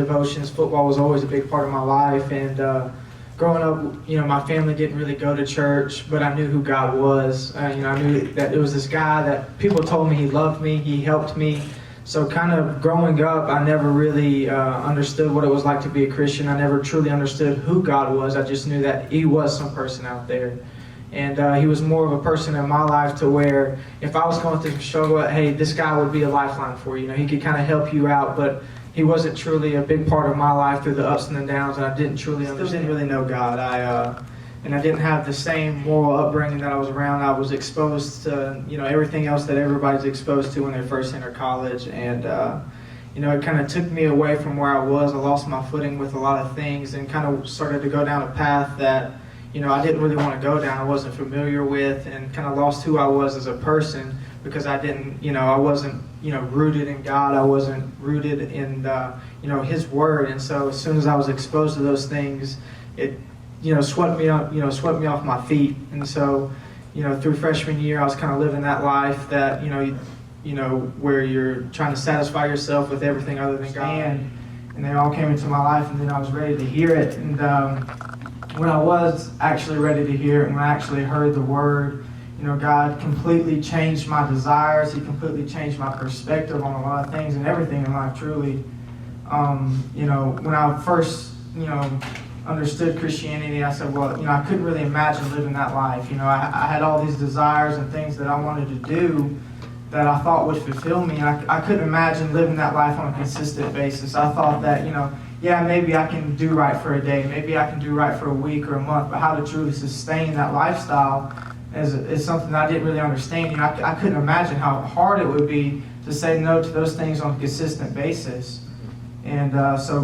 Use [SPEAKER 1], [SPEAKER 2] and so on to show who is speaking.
[SPEAKER 1] devotions. Football was always a big part of my life, and growing up, my family didn't really go to church, but I knew who God was. I knew that it was this guy that people told me he loved me, he helped me. So kind of growing up, I never really understood what it was like to be a Christian. I never truly understood who God was. I just knew that he was some person out there. And he was more of a person in my life to where if I was going through some struggle, hey, this guy would be a lifeline for you. He could kind of help you out, but he wasn't truly a big part of my life through the ups and the downs, and I didn't really know God. And I didn't have the same moral upbringing that I was around. I was exposed to, everything else that everybody's exposed to when they first enter college. And, it kind of took me away from where I was. I lost my footing with a lot of things and kind of started to go down a path that, I didn't really want to go down. I wasn't familiar with, and kind of lost who I was as a person because I didn't, I wasn't, rooted in God. I wasn't rooted in, His Word. And so as soon as I was exposed to those things, it swept me off my feet. And so, through freshman year, I was kind of living that life that, where you're trying to satisfy yourself with everything other than God. And they all came into my life, and then I was ready to hear it. And when I was actually ready to hear it, and when I actually heard the Word, God completely changed my desires. He completely changed my perspective on a lot of things and everything in life, truly. When I first, understood Christianity, I said, well, I couldn't really imagine living that life. I had all these desires and things that I wanted to do that I thought would fulfill me. I couldn't imagine living that life on a consistent basis. I thought that, maybe I can do right for a day, maybe I can do right for a week or a month, but how to truly sustain that lifestyle is something that I didn't really understand. I couldn't imagine how hard it would be to say no to those things on a consistent basis. And so